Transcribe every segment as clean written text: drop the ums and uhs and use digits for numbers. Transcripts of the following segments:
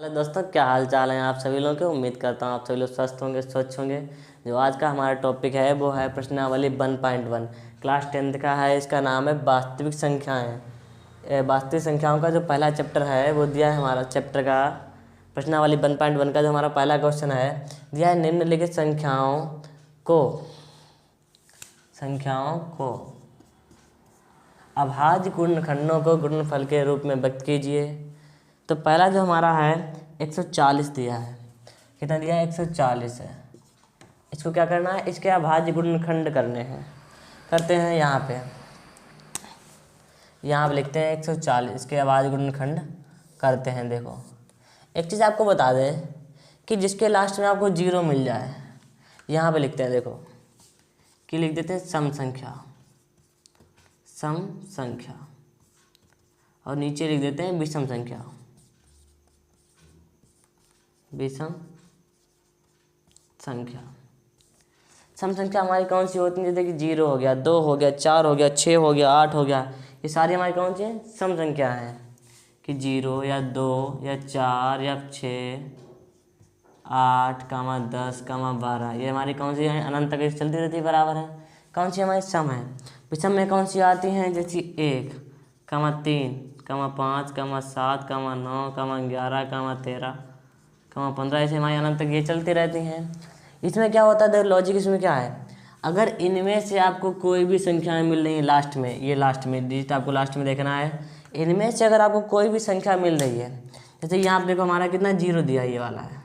Hello दोस्तों, क्या हाल चाल है आप सभी लोगों के। उम्मीद करता हूँ आप सभी लोग स्वस्थ होंगे, स्वच्छ होंगे। जो आज का हमारा टॉपिक है वो है प्रश्नावली 1.1, क्लास 10th का है। इसका नाम है वास्तविक संख्याएं। वास्तविक संख्याओं का जो पहला चैप्टर है वो दिया है हमारा चैप्टर का। प्रश्नावली 1.1 का जो हमारा पहला क्वेश्चन है दिया है, निम्नलिखित संख्याओं को अभाज्य गुणनखंडों को गुणनफल के रूप में व्यक्त कीजिए। तो पहला जो हमारा है 140 दिया है। कितना दिया है? 140 है। इसको क्या करना है? इसके अभाज्य गुणनखंड करने हैं। करते हैं यहाँ पे लिखते हैं 140, इसके अभाज्य गुणनखंड करते हैं। देखो, एक चीज़ आपको बता दें कि जिसके लास्ट में आपको 0 मिल जाए, यहाँ पे लिखते हैं। देखो कि लिख देते हैं सम संख्या, और नीचे लिख देते हैं विषम संख्या। सम संख्या हमारी कौन सी होती है? जैसे कि 0 हो गया, 2 हो गया, 4 हो गया, 6 हो गया, 8 हो गया, ये सारी हमारी कौन सी हैं? सम संख्या हैं। कि 0 या 2 या 4 या 6, 8, 10, 12, ये हमारी कौन सी है? अनंत तक चलती रहती है, बराबर है। कौन सी हमारी सम है? विषम में कौन सी आती हैं? जैसे 1, 3, 5, 7, 9, 11, 13, 15, ऐसे हमारी अनंत तक ये चलती रहती हैं। इसमें क्या होता है? लॉजिक इसमें क्या है? अगर इनमें से आपको कोई भी संख्याएं मिल रही हैं लास्ट में डिजिट आपको लास्ट में देखना है। इनमें से अगर आपको कोई भी संख्या मिल रही है, जैसे यहाँ आप देखो हमारा कितना 0 दिया है, ये वाला है।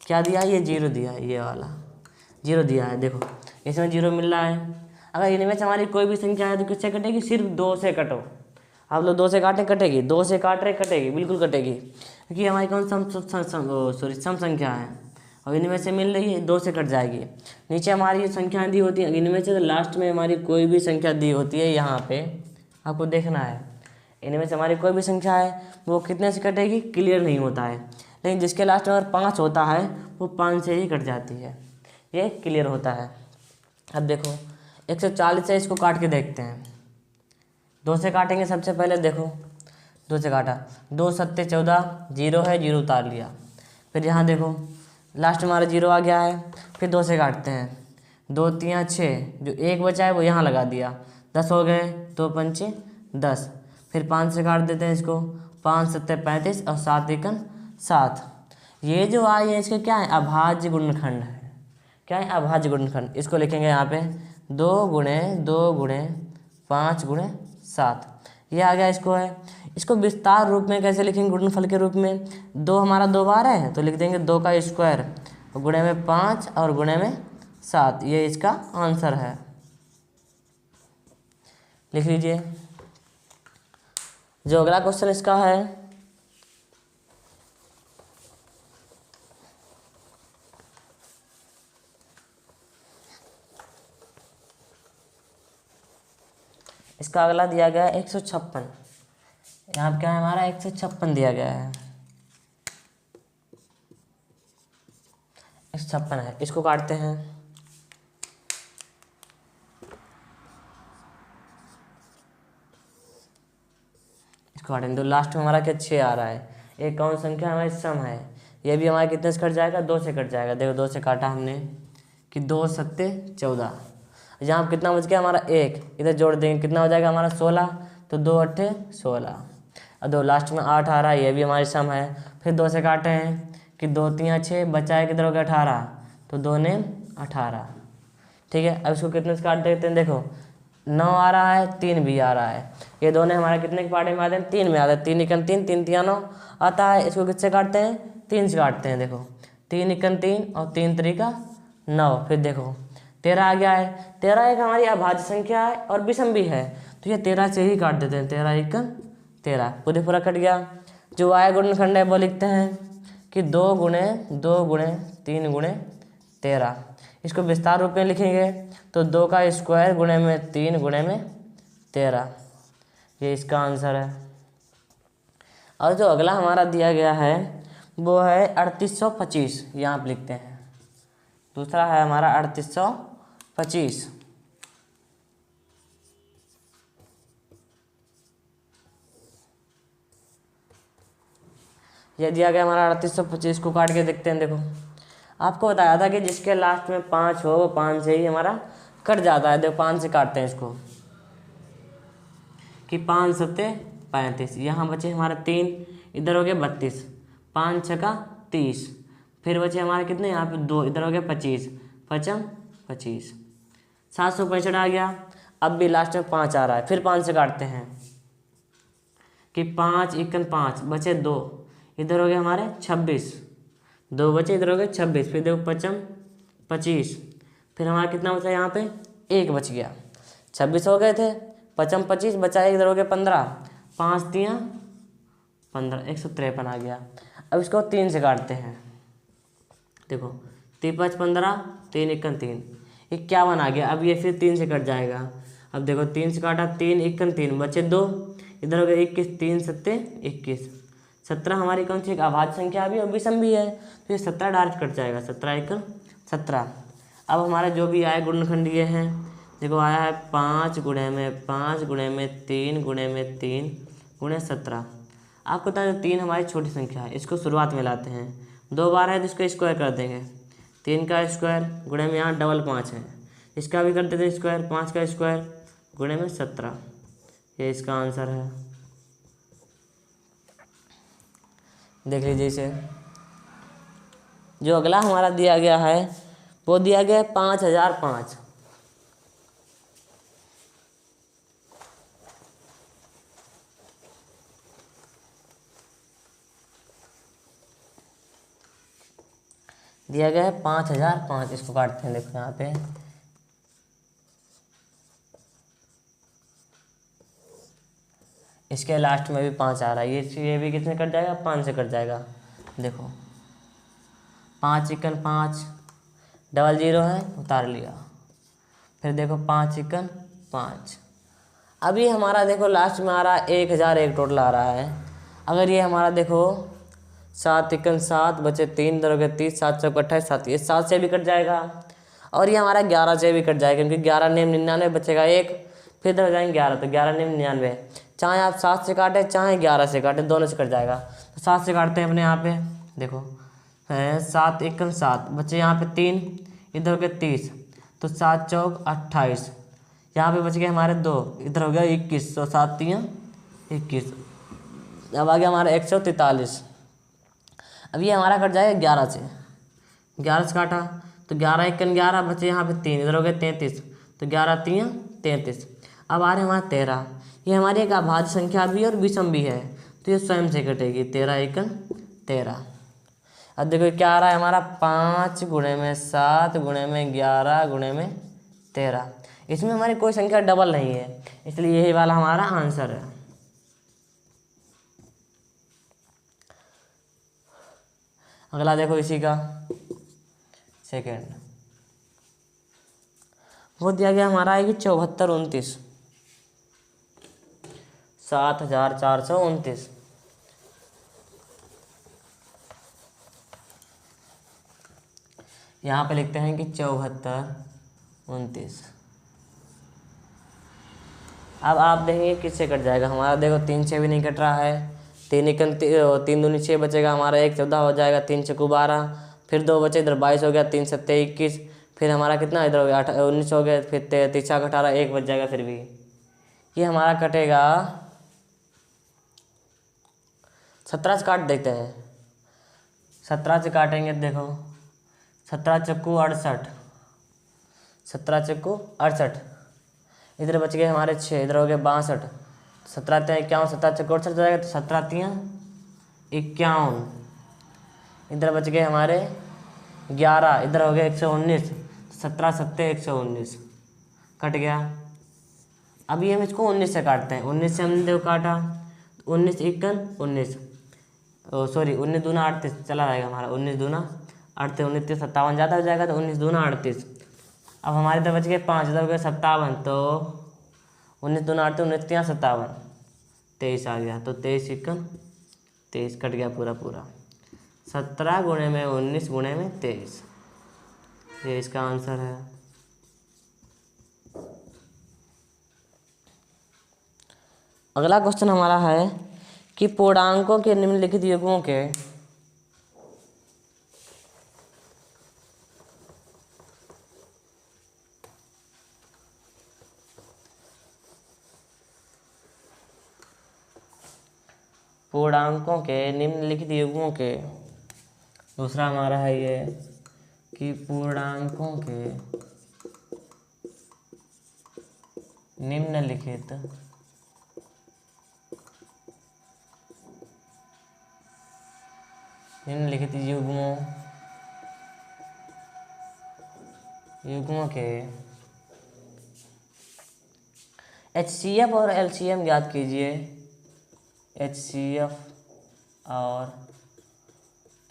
क्या दिया है? ये 0 दिया है, ये वाला 0 दिया है। देखो इसमें 0 मिल रहा है। अगर इनमें से हमारी कोई भी संख्या है तो किससे कटेगी? सिर्फ 2 से कटो। आप लोग 2 से काटें, कटेगी। 2 से काट रहे, कटेगी, बिल्कुल कटेगी, क्योंकि हमारी कौन सम संख्या है। और इनमें से मिल रही है, 2 से कट जाएगी। नीचे हमारी ये संख्याएँ दी होती हैं, इनमें से लास्ट में हमारी कोई भी संख्या दी होती है, यहाँ पे आपको देखना है। इनमें से हमारी कोई भी संख्या है वो कितने से कटेगी? क्लियर नहीं होता है। लेकिन जिसके लास्ट में अगर 5 होता है वो 5 से ही कट जाती है, ये क्लियर होता है। अब देखो 140 से इसको काट के देखते हैं। 2 से काटेंगे सबसे पहले। देखो 2 से काटा, 2 सत्ते 14, 0 है, 0 उतार लिया। फिर यहाँ देखो लास्ट में हमारा 0 आ गया है। फिर 2 से काटते हैं, 2 3 6, जो 1 बचा है वो यहाँ लगा दिया, 10 हो गए, 2 पंचे 10। फिर 5 से काट देते हैं इसको, 5 सत्ते 35 और 7 एकम 7। ये जो आई है इसके क्या है? अभाज्य गुणनखंड है। क्या है? अभाज्य गुणनखंड। इसको लिखेंगे यहाँ पे 2 गुणे 2 गुणे 5 गुणे 7, ये आ गया। इसको है, इसको विस्तार रूप में कैसे लिखेंगे? गुणनफल के रूप में। 2 हमारा 2 बार है तो लिख देंगे 2 का स्क्वायर, गुणे में 5 और गुणे में 7, ये इसका आंसर है। लिख लीजिए। जो अगला क्वेश्चन इसका है, इसका अगला दिया गया है 156। यहाँ पे क्या है हमारा? 156 दिया गया है। 156 है, इसको काटते हैं। इसको काटेंगे तो लास्ट में हमारा क्या? 6 आ रहा है। एक कौन संख्या हमारी? सम है। ये भी हमारा कितने से कट जाएगा? 2 से कट जाएगा। देखो 2 से काटा हमने कि 2 सत्ते 14, यहाँ कितना बच गया हमारा? 1, इधर जोड़ देंगे कितना हो जाएगा हमारा? 16। तो 2 अट्ठे 16, और 2 लास्ट में 8 आ रहा है, ये भी हमारी सम है। फिर 2 से काटे हैं कि 2 3 6, बचा है किधर हो गया? 18, तो 2 ने 18। ठीक है, अब इसको कितने से काट देते हैं? देखो 9 आ रहा है, 3 भी आ रहा है। ये दोनों हमारे कितने के पार्ट में आते हैं? 3 में आते हैं। 3 एकम 3, 3 तिया 9 आता है। इसको किससे काटते हैं? 3 से काटते हैं। देखो 3 एकम 3 और 3 3 9। फिर देखो 13 आ गया है। 13 एक हमारी अभाज्य संख्या है और विषम भी है, तो ये 13 से ही काट देते हैं। 13 एकम 13, पूरा कट गया। जो आय गुणनखंड है वो लिखते हैं कि 2 गुणे 2 गुणे 3 गुणे 13। इसको विस्तार रूप में लिखेंगे तो 2 का स्क्वायर गुणे में 3 गुणे में 13, ये इसका आंसर है। और जो अगला हमारा दिया गया है वो है 3825, यहाँ पर लिखते हैं। दूसरा है हमारा 3825। ये दिया गया हमारा 3825 को काट के देखते हैं। देखो आपको बताया था कि जिसके लास्ट में 5 हो वो 5 से ही हमारा कट जाता है। देखो 5 से काटते हैं इसको कि 5 सत्ते 35, यहाँ बचे हमारे 3, इधर हो गए 32, 5 छका 30, फिर बचे हमारे कितने यहाँ पे 2, इधर हो गया 25, 5 25, 765 आ गया। अब भी लास्ट में 5 आ रहा है, फिर 5 से काटते हैं कि 5 इक्कन 5 बचे 2, इधर हो गए हमारे 26, 2 बचे, इधर हो गए 26, फिर देखो 5 25, फिर हमारा कितना बचा यहाँ पे 1 बच गया। 26 हो गए थे, 5 25 बचा, इधर हो गया 15, 5 3 15, 153 आ गया। अब इसको 3 से काटते हैं। देखो 3 5 15, 3 इक्कन 3, 51 आ गया। अब ये फिर 3 से कट जाएगा। अब देखो 3 से काटा, 3 इक्कन 3 बचे 2, इधर हो गया 21, 3 सत्ते 21, 17 हमारी कौन सी एक अभाज्य संख्या भी और विषम भी है, तो ये 17 डायरेक्ट कट जाएगा, 17 इक्कन 17। अब हमारे जो भी आए गुणनखंड ये हैं, देखो आया है 5 गुणे में 5 गुणे में 3 गुणे में 3 गुणे 17। आपको पता है 3 हमारी छोटी संख्या है, इसको शुरुआत में लाते हैं, 2 बार है तो इसको स्क्वायर कर देंगे, 3 का स्क्वायर गुणे में यहाँ डबल 5 है, इसका भी कर देते हैं स्क्वायर, 5 का स्क्वायर गुणे में 17, ये इसका आंसर है। देख लीजिए इसे। जो अगला हमारा दिया गया है वो दिया गया है 5005। दिया गया है 5005, इसको काटते हैं। देखो यहाँ पे इसके लास्ट में भी 5 आ रहा है, ये भी कितने कट जाएगा, 5 से कट जाएगा। देखो 5 इक्कन 5, डबल 0 है उतार लिया, फिर देखो 5 इक्कन 5। अभी हमारा देखो लास्ट में आ रहा है 1001 टोटल आ रहा है। अगर ये हमारा देखो 7 इक्कन 7 बचे 3, इधर हो गया 30, 7 चौक 28, 7, ये 7 से भी कट जाएगा, और ये हमारा 11 से भी कट जाएगा, क्योंकि 11 नेम 99 बचेगा 1, फिर इधर हो जाएंगे 11, तो 11 नेम 99। चाहे आप 7 से काटें चाहे 11 से काटें, दोनों से कट जाएगा। तो 7 से काटते हैं अपने यहाँ पे। देखो 7 इक्कन 7 बचे यहाँ पे 3, इधर हो गया 30, तो 7 चौक 28, यहाँ पे बच गए हमारे 2, इधर हो गया 21, तो 7 3 21। अब आ गया हमारा 143। अब ये हमारा कट जाएगा 11 से, 11 से काटा तो 11 इक्कन 11 बचे यहाँ पे 3, इधर हो गए 33, तो 11 3 33। अब आ रहे हमारा 13, ये हमारी एक अभाज्य संख्या भी और विषम भी है, तो ये स्वयं से कटेगी, 13 इक्कन 13। अब देखो क्या आ रहा है हमारा 5 गुणे में 7 गुणे में 11 गुणे में 13। इसमें हमारी कोई संख्या डबल नहीं है, इसलिए यही वाला हमारा आंसर है। अगला देखो इसी का सेकेंड, वो दिया गया हमारा है कि 7429, 7429। यहाँ पे लिखते हैं कि 7429। अब आप देखेंगे किससे कट जाएगा हमारा। देखो 3 से भी नहीं कट रहा है, 3 इक्कन 3 दूनी 6 बचेगा हमारा, 1 14 हो जाएगा, 3 चौको 12, फिर 2 बचे, इधर 22 हो गया, 3 सत्ते 21, फिर हमारा कितना इधर हो गया 19 हो गया, फिर 3 18 1 बच जाएगा, फिर भी ये हमारा कटेगा 17 से काट देते हैं। 17 से काटेंगे, देखो 17 चक्कू 68, 17 चक्कू 68, इधर बच गए हमारे 6, इधर हो गए 62, 17 3 51, 17 चक्कू 68 जाएगा, तो 17 3 51, इधर बच गए हमारे 11, इधर हो गया 119, 17 सत्ते 119 कट गया। अभी हम इसको 19 से काटते हैं। 19 से हमने देखो काटा, 19 इक्कन 19, सॉरी 19 दूना 38 चला जाएगा हमारा, 19 दूना 38, 19 3 57 ज़्यादा हो जाएगा, तो 19 दूना 38। अब हमारे इधर बच गए 5, इधर हो गया 57, तो 19 दूना 38, 19 3 57, 23 आ गया, तो 23 इक्कन 23 कट गया पूरा पूरा। 17 गुणे में 19 गुणे में 23, ये इसका आंसर है। अगला क्वेश्चन हमारा है कि पूर्णांकों के निम्नलिखित युग्मों के पूर्णांकों के निम्नलिखित युग्मों के, दूसरा हमारा है ये कि पूर्णांकों के निम्नलिखित युग्मों के HCF और LCM ज्ञात कीजिए। HCF और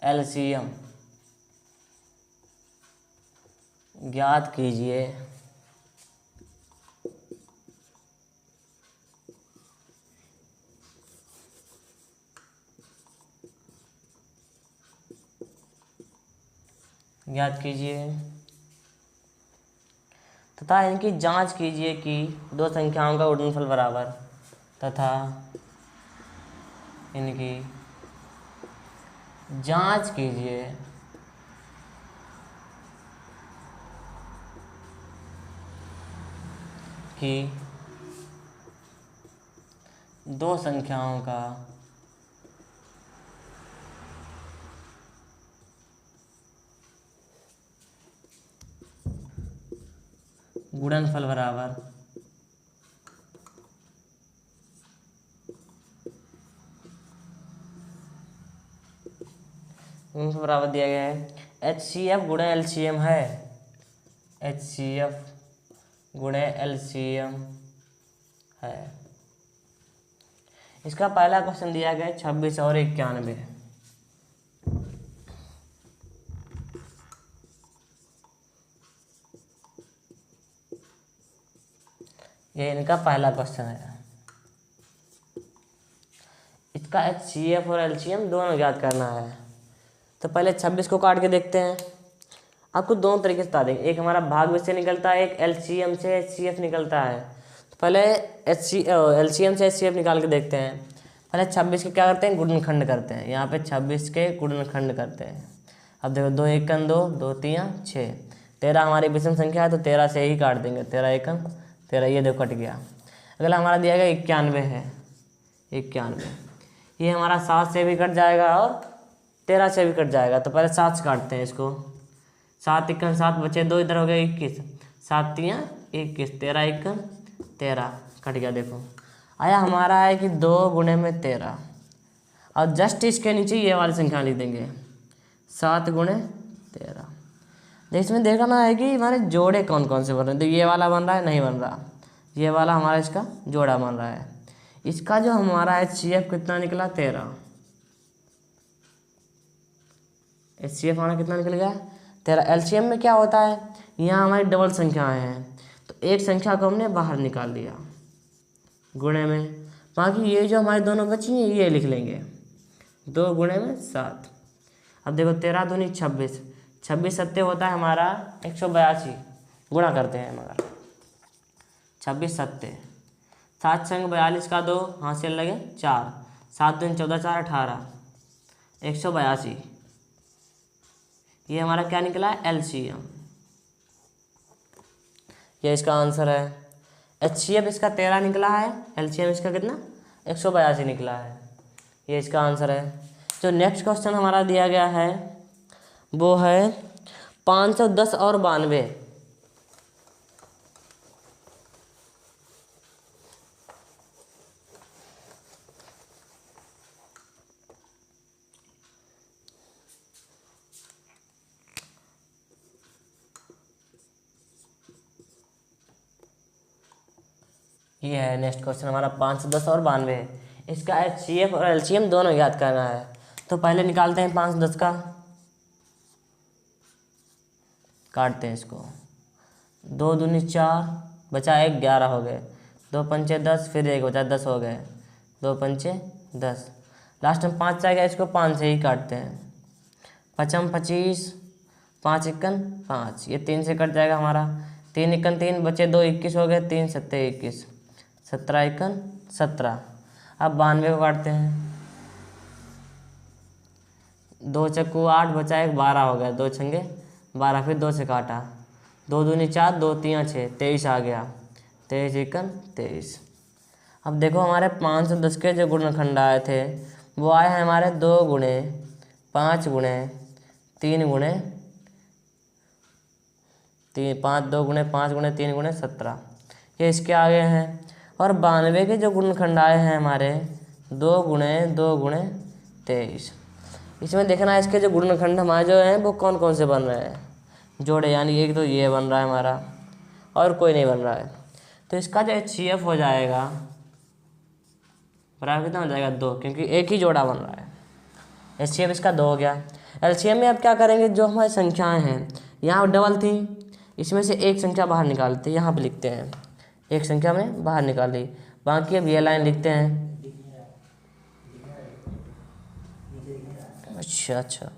LCM ज्ञात कीजिए। तथा इनकी जांच कीजिए कि दो संख्याओं का गुणनफल बराबर, तथा इनकी जांच कीजिए कि दो संख्याओं का गुणनफल बराबर दिया गया है। HCF गुणे LCM है, HCF गुणे LCM है। इसका पहला क्वेश्चन दिया गया है 26 और 91। ये इनका पहला क्वेश्चन है। इसका HCF और LCM दोनों ज्ञात करना है। तो पहले 26 को काट के देखते हैं। आपको दोनों तरीके से बता देंगे, एक हमारा भाग से निकलता है, एक LCM से HCF निकलता है। तो पहले LCM से HCF निकाल के देखते हैं। पहले 26 के क्या करते हैं, गुणनखंड करते हैं। यहाँ पे 26 के गुणनखंड करते हैं। अब देखो 2 एकम 2, 2 3 6, 13 हमारी विषम संख्या है तो 13 से ही काट देंगे। 13 एकम 13, ये देखो कट गया। अगला हमारा दिया गया 91 है, 91 ये हमारा 7 से भी कट जाएगा और 13 से भी कट जाएगा। तो पहले 7 से काटते हैं इसको। 7 एकम 7 बचे 2, इधर हो गया 21, 7 3 21, 13 एकम 13 कट गया। देखो आया हमारा है कि 2 गुणे में 13, और जस्ट इसके नीचे ये वाली संख्या लिख देंगे 7 गुणे 13। इसमें देखना है कि हमारे जोड़े कौन कौन से बन रहे हैं। तो ये वाला बन रहा है, नहीं बन रहा। ये वाला हमारा इसका जोड़ा बन रहा है। इसका जो हमारा HCF कितना निकला, 13। HCF हमारा कितना निकल गया, 13। LCM में क्या होता है, यहाँ हमारी डबल संख्याएं हैं तो एक संख्या को हमने बाहर निकाल लिया गुणे में, बाकी ये जो हमारी दोनों बची हैं ये लिख लेंगे 2 गुणे में 7। अब देखो 13 दूनी 26, 26 सत्ते होता है हमारा 182, गुणा करते हैं मगर 26 सत्ते, 7 संग 42 का 2 हाथ से लगे 4, 7 दूनी 14 4 18, 182। ये हमारा क्या निकला है, LCM। ये इसका आंसर है। HCF इसका 13 निकला है, LCM इसका कितना 182 निकला है। ये इसका आंसर है। जो नेक्स्ट क्वेश्चन हमारा दिया गया है वो है 510 और 92। ये है नेक्स्ट क्वेश्चन हमारा 510 और 92। इसका HCF और LCM दोनों याद करना है। तो पहले निकालते हैं 510 का, काटते हैं इसको। 2 दूनी 4 बचा 1, 11 हो गए। 2 पंचे 10, फिर 1 बचा 10 हो गए। 2 पंचे 10, लास्ट में 5 आ गया, इसको 5 से ही काटते हैं। 5 25, 5 एकन 5, ये 3 से कट जाएगा हमारा। 3 एकन 3 बचे 2, 21 हो गए। 3 सत्ते 21, 17 एकन 17। अब 92 को काटते हैं। 2 चक्कू 8 बचा 1, 12 हो गया। 2 छंगे 12, फिर 2 से काटा। 2 दूनी 4, 2 3 6, 23 आ गया। 23 एकन 23। अब देखो हमारे 510 के जो गुणनखंड आए थे वो आए हैं हमारे 2 गुणे 5 गुणे 3 गुणे 2 गुणे 5 गुणे 3 गुणे 17, ये इसके आगे हैं। और 92 के जो गुणनखंड आए हैं हमारे 2 गुणे 23, इसमें देखना है इसके जो गुणनखंड हमारे जो हैं वो कौन कौन से बन रहे हैं जोड़े, यानी एक तो ये बन रहा है हमारा और कोई नहीं बन रहा है। तो इसका जो HCF हो जाएगा बराबर कितना हो जाएगा 2, क्योंकि एक ही जोड़ा बन रहा है। HCF इसका 2 हो गया। LCM में अब क्या करेंगे, जो हमारी संख्याएं हैं यहाँ डबल थी, इसमें से एक संख्या बाहर निकालते हैं, यहाँ पे लिखते हैं एक संख्या में बाहर निकाली, बाकी अब ये लाइन लिखते हैं। अच्छा,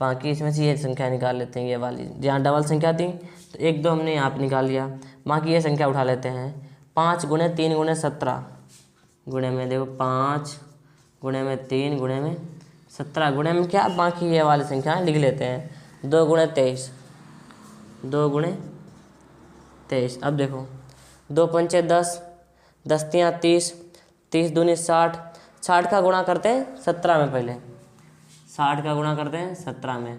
बाकी इसमें से ये संख्या निकाल लेते हैं, ये वाली जहाँ डबल संख्या थी तो 1 2 हमने यहाँ पे निकाल लिया, बाकी ये संख्या उठा लेते हैं। 5 गुणे 3 गुणे 17 गुणे में देखो 5 गुणे में 3 गुणे में 17 गुणे में क्या, बाकी ये वाली संख्या लिख लेते हैं। 2 गुणे 23, 2 गुणे 23। अब देखो 2 पंचे 10, 10 तियाँ 30, 30 दूनी 60, 60 का गुणा करते हैं 17 में, पहले 60 का गुणा करते हैं 17 में।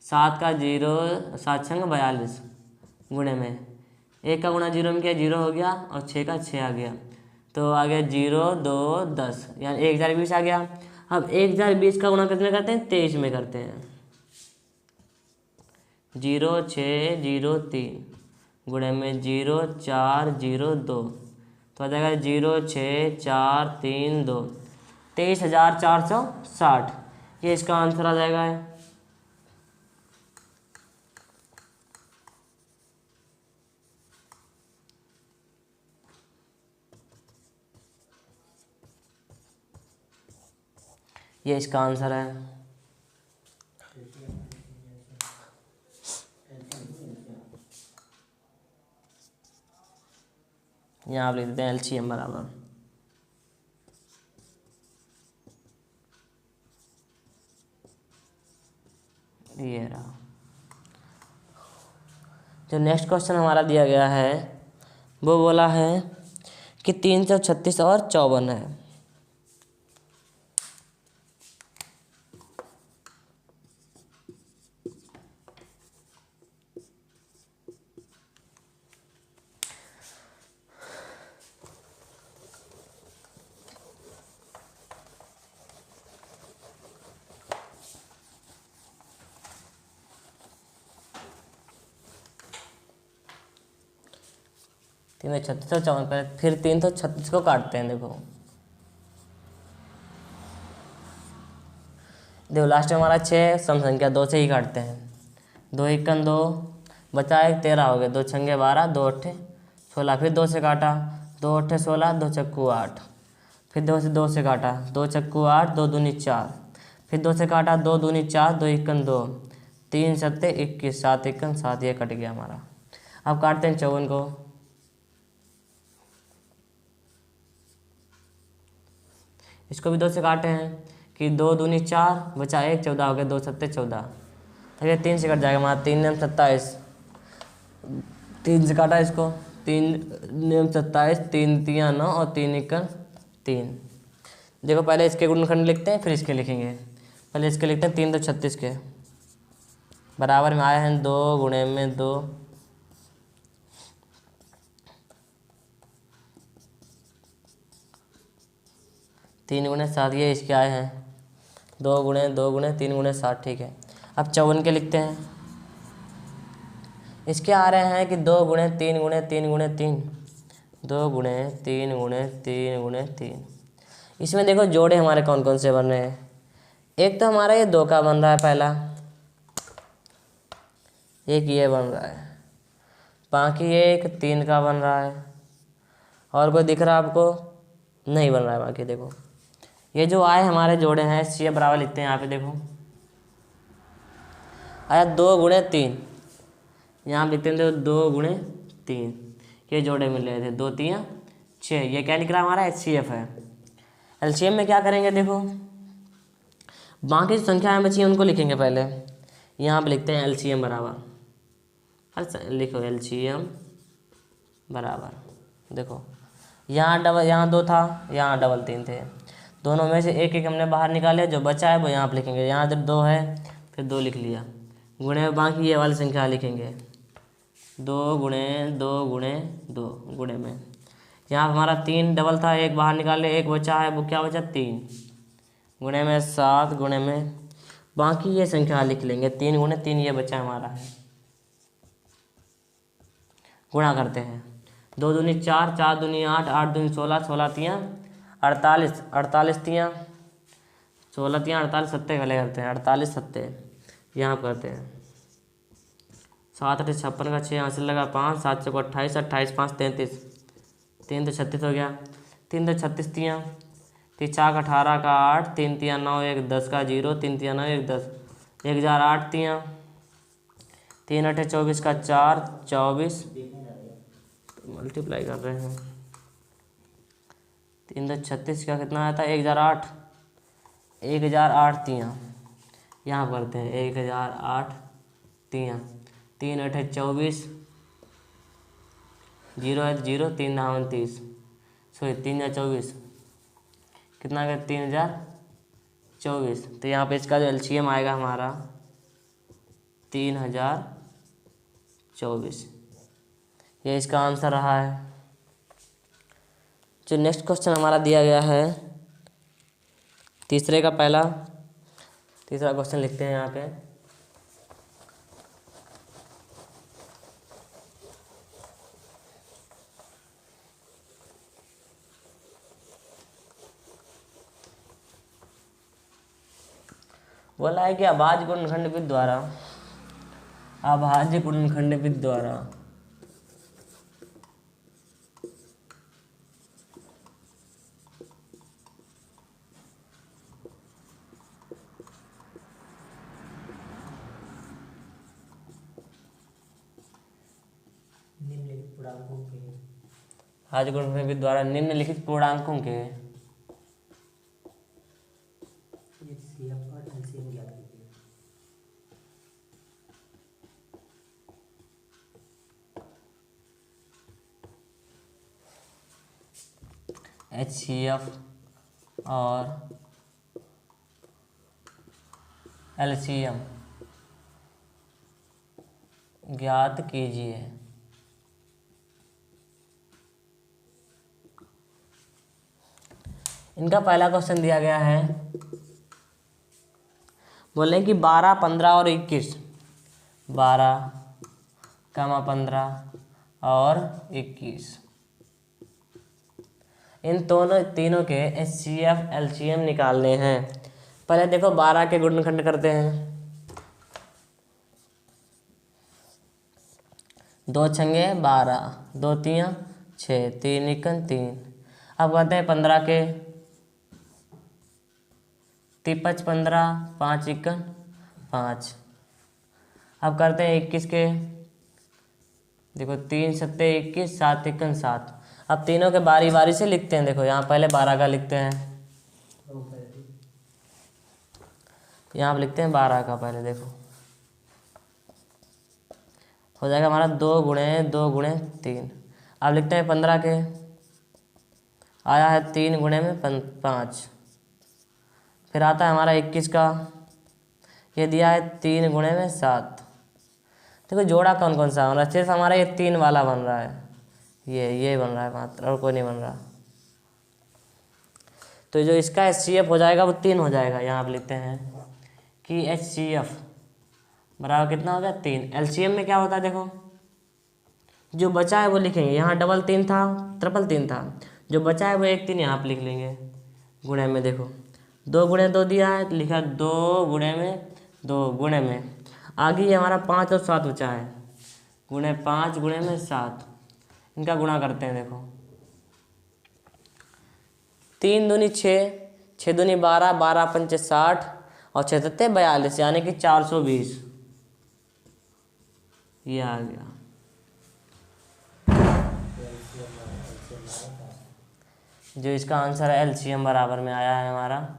7 का 0, 7 छंग 42 गुणे में 1 का गुणा 0 में किया 0 हो गया और 6 का 6 आ गया, तो आ गया 0 2 10, यानी 1020 आ गया। अब 1020 का गुणा कितने करते हैं 23 में करते हैं। 0 6 0 3 गुणे में 0 4 0 2, तो आ जाएगा 0 6 4 3 2, 23,460, ये इसका आंसर आ जाएगा। ये इसका आंसर है। यहाँ आप लिख देते हैं LCM बराबर, ये रहा। जो नेक्स्ट क्वेश्चन हमारा दिया गया है वो बोला है कि 336 और 54 है। तीन 36 और 54 पर फिर 336 को काटते हैं। देखो लास्ट में हमारा 6 सम संख्या 2 से ही काटते हैं। 2 एकन 2 बचा 1 13 हो गए, 2 छंगे 12 2 अट्ठे 16, फिर 2 से काटा 2 अट्ठे 16 2 चक्कू 8, फिर 2 से काटा 2 चक्कू 8 2 दूनी 4, फिर 2 से काटा 2 दूनी 4 2 एकन 2 3 सत्ते 21 7 एकन 7, ये कट गया हमारा। अब काटते हैं 54 को। इसको भी 2 से काटे हैं कि 2 दूनी 4 बचा 1 14 हो गया, 2 सत्ते 14, तो ये 3 से कट जाएगा हमारा। 3 नियम 27, 3 से काटा इसको, 3 नियम 27 3 तियाँ 9 और 3 एकन 3। देखो पहले इसके गुणनखंड लिखते हैं फिर इसके लिखेंगे। पहले इसके लिखते हैं 3 तो 36 के बराबर में आए हैं 2 गुणे में 2 3 गुणे 7, ये इसके आए हैं 2 गुणे 3 गुणे 7, ठीक है। अब 54 के लिखते हैं। इसके आ रहे हैं कि 2 गुणे 3 गुणे 3 गुणे 3, 2 गुणे 3 गुणे 3 गुणे 3। इसमें देखो जोड़े हमारे कौन कौन से बन रहे हैं। एक तो हमारा ये 2 का बन रहा है पहला, एक ये बन रहा है, बाकी ये एक 3 का बन रहा है, और कोई दिख रहा है आपको? नहीं बन रहा है बाकी। देखो ये जो आए हमारे जोड़े हैं सी बराबर लिखते हैं यहाँ पे। देखो आया 2 गुणे 3, यहाँ लिखते हैं 2 गुणे 3, ये जोड़े मिल रहे थे 2 3 6, ये क्या लिख रहा है हमारा HCF है। LCM में क्या करेंगे, देखो बाकी जो संख्याएं बची हैं उनको लिखेंगे पहले। यहाँ पे लिखते हैं LCM बराबर, लिखो LCM बराबर, देखो यहाँ 2 था, यहाँ डबल 3 थे, दोनों में से एक एक हमने बाहर निकाले, जो बचा है वो यहाँ पे लिखेंगे। यहाँ जब 2 है फिर 2 लिख लिया, गुणे में बाकी ये वाली संख्या लिखेंगे, 2 गुणे 2 गुणे 2 गुणे में। यहाँ हमारा 3 डबल था, एक बाहर निकाले, एक बचा है, वो क्या बचा 3, गुणे में 7 गुणे में बाकी ये संख्या लिख लेंगे, 3 गुणे 3 ये बचा हमारा है। गुणा करते हैं, 2 दूनी 4, 4 दूनी 8, 8 दूनी 16, 16 तियाँ 48, 48 तियाँ 16 तियाँ 48, सत्ते गले करते हैं, 48 सत्ते यहाँ करते हैं। 7 8 56 का 6 यहाँ से लगा 5, 7 6 28, 28 5 33, 3 तो 36 हो गया, 3 तो 36 तियाँ, 3 4 18 का 8, 3 तियाँ 9, 1 10 का 0, 3 तियाँ 9 1 10, 1 4 8 तियाँ, 3 8 24 का 4 24, मल्टीप्लाई कर रहे हैं, 3 तो 36 का कितना आया था 1008, 1008 तियाँ यहाँ करते हैं, 1008 तियाँ, 3 8 24, 0 है 0, 3 29, सॉरी 3 या 24 कितना आ गया 3024। तो यहाँ पे इसका जो एलसीएम आएगा हमारा 3024, ये इसका आंसर रहा है। जो नेक्स्ट क्वेश्चन हमारा दिया गया है तीसरा क्वेश्चन लिखते हैं यहाँ पे। बोला है कि अभाज्य गुणनखंड द्वारा निम्नलिखित पूर्णांकों के HCF और LCM ज्ञात कीजिए। इनका पहला क्वेश्चन दिया गया है, बोले कि 12 15 और 21, 12 15 और 21 इन तीनों के HCF LCM निकालने हैं। पहले देखो 12 के गुणनखंड करते हैं, 2 छंगे 12, 2 तियाँ 6, 3 इक्कन 3। अब कहते हैं 15 के 5 15, 5 इक्कन 5। अब करते हैं 21 के, देखो 3 सत्ते 21, 7 इक्कन 7। अब तीनों के बारी बारी से लिखते हैं। देखो यहाँ पहले 12 का लिखते हैं, यहाँ पे लिखते हैं 12 का पहले। देखो हो जाएगा हमारा 2 गुणे 2 गुणे 3। अब लिखते हैं 15 के, आया है 3 गुणे में 5। फिर आता है हमारा 21 का, ये दिया है 3 गुणे में 7। देखो जोड़ा कौन कौन सा बन रहा है, सिर्फ हमारा ये 3 वाला बन रहा है, ये बन रहा है मात्र, और कोई नहीं बन रहा। तो जो इसका HCF हो जाएगा वो 3 हो जाएगा। यहाँ आप लिखते हैं कि HCF बराबर कितना हो गया 3। LCM में क्या होता है, देखो जो बचा है वो लिखेंगे। यहाँ डबल 3 था, ट्रिपल 3 था, जो बचा है वो 1 3 यहाँ पे लिख लेंगे। गुणे में देखो 2 गुणे 2 दिया है, तो लिखा 2 गुणे में 2 गुणे में। आगे ये हमारा 5 और 7 बचा है, गुणे 5 गुणे में 7। इनका गुणा करते हैं। देखो 3 दूनी 6, 6 दूनी 12, 12 पंचे 60 और 6 सत्ते 42, यानी कि 420 ये आ गया। जो इसका आंसर है LCM बराबर में आया है हमारा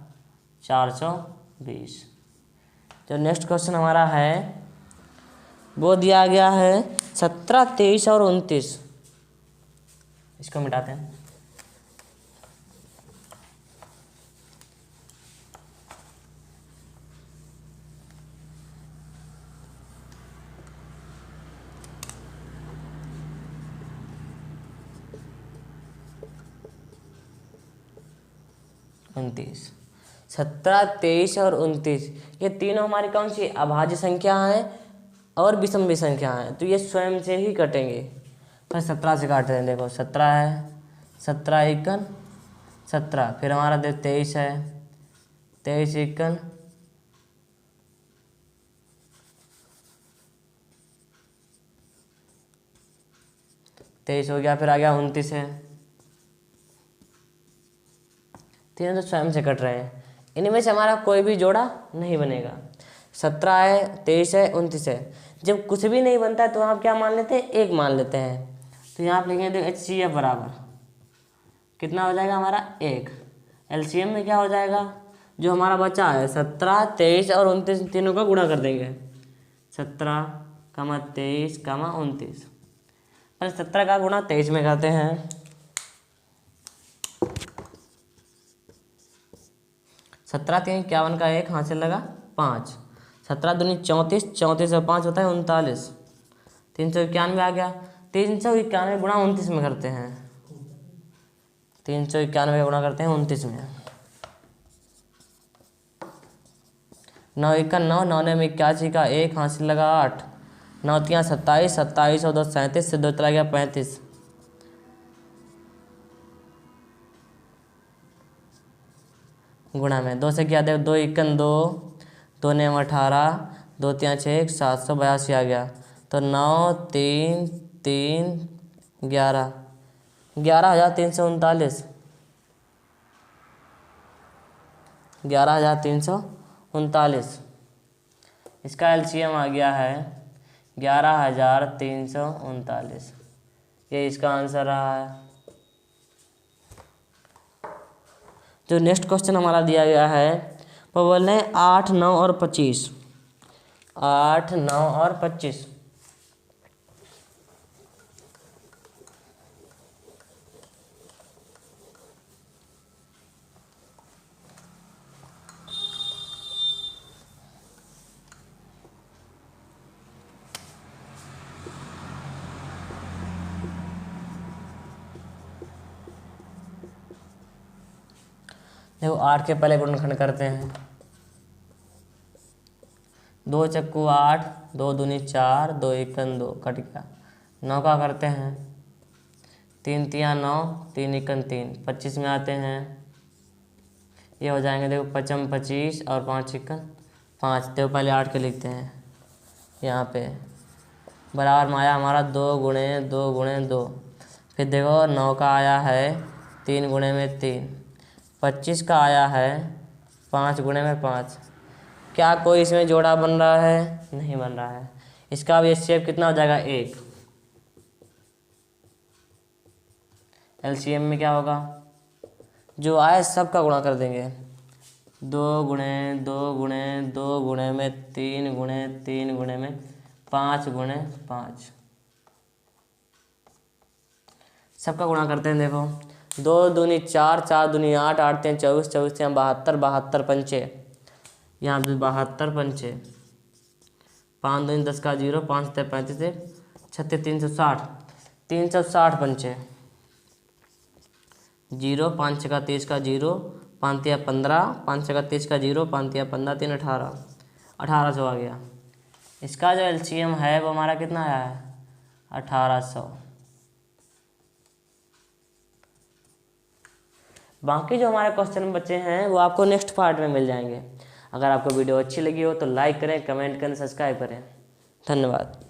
420। जो नेक्स्ट क्वेश्चन हमारा है वो दिया गया है 17 23 और 29। इसको मिटाते हैं। 29। 17, 23 और 29 ये तीनों हमारी कौन सी अभाज्य संख्या हैं और विषम भी संख्या हैं, तो ये स्वयं से ही कटेंगे। फिर 17 से काट रहे हैं, देखो 17 है, 17 एकन 17, फिर हमारा देखो 23 है, 23 एकन 23 हो गया, फिर आ गया 29 है। तीनों तो स्वयं से कट रहे हैं, इनमें से हमारा कोई भी जोड़ा नहीं बनेगा। 17 है, 23 है, 29 है। जब कुछ भी नहीं बनता है तो आप क्या मान लेते हैं, एक मान लेते हैं। तो यहाँ आप लिखेंगे HCF बराबर कितना हो जाएगा हमारा 1। LCM में क्या हो जाएगा, जो हमारा बचा है 17, 23 और 29 तीनों का गुणा कर देंगे। 17, 23, 29। पर 17 का गुणा 23 में करते हैं। 17 3 51 का 1 हासिल लगा 5। 17 दूनी 34, 34 और 5 होता है 39। 391 आ गया। 391 गुणा 29 में करते हैं। 391 गुणा करते हैं 29 में। 9 1 9, 9 में 81 का 1 हासिल लगा 8। 9 3 27, 27 और 2 37 से 2 चला गया 35। गुणा में 2 से क्या दे, 2 1 2, 2 ने 18, 2 3 6, 782 आ गया। तो 9 3 3 11, 11,339, 11,339। इसका LCM आ गया है 11,339। ये इसका आंसर रहा है। जो नेक्स्ट क्वेश्चन हमारा दिया गया है वो बोल रहे हैं 8 9 और 25। 8 9 और 25। देखो 8 के पहले गुणनखंड करते हैं। 2 चक्कू 8, 2 दूनी 4, 2 एकन 2 कट गया। 9 का करते हैं। 3 तिया 9, 3 एकन 3, 25 में आते हैं। ये हो जाएंगे देखो 55 25 और 5 एकन 5। देखो पहले 8 के लिखते हैं यहाँ पे। बराबर में आया हमारा 2 गुणे 2 गुणे 2। फिर देखो 9 का आया है 3 गुणे में 3। 25 का आया है 5 गुणे में 5। क्या कोई इसमें जोड़ा बन रहा है, नहीं बन रहा है। इसका भी HCF कितना हो जाएगा 1। LCM में क्या होगा, जो आए सब का गुणा कर देंगे। 2 गुणे 2 गुणे 2 गुणे में 3 गुणे 3 गुणे में 5 गुणे 5, सबका गुणा करते हैं। देखो 2 दूनी 4, 4 दूनी 8, 8 3 24, 24 3 72, 72 पंचे, यहाँ पे 72 पंचे। 5 दूनी 10 का 0, 5 3 35, 36 360, 360 पंचे। 0 5 6 का 30 का 0, 5 3 15, 5 6 का 30 का 0, 5 3 15 3 18, 1800 आ गया। इसका जो LCM है वो हमारा कितना आया है 1800। बाकी जो हमारे क्वेश्चन बचे हैं वो आपको नेक्स्ट पार्ट में मिल जाएंगे। अगर आपको वीडियो अच्छी लगी हो तो लाइक करें, कमेंट करें, सब्सक्राइब करें। धन्यवाद।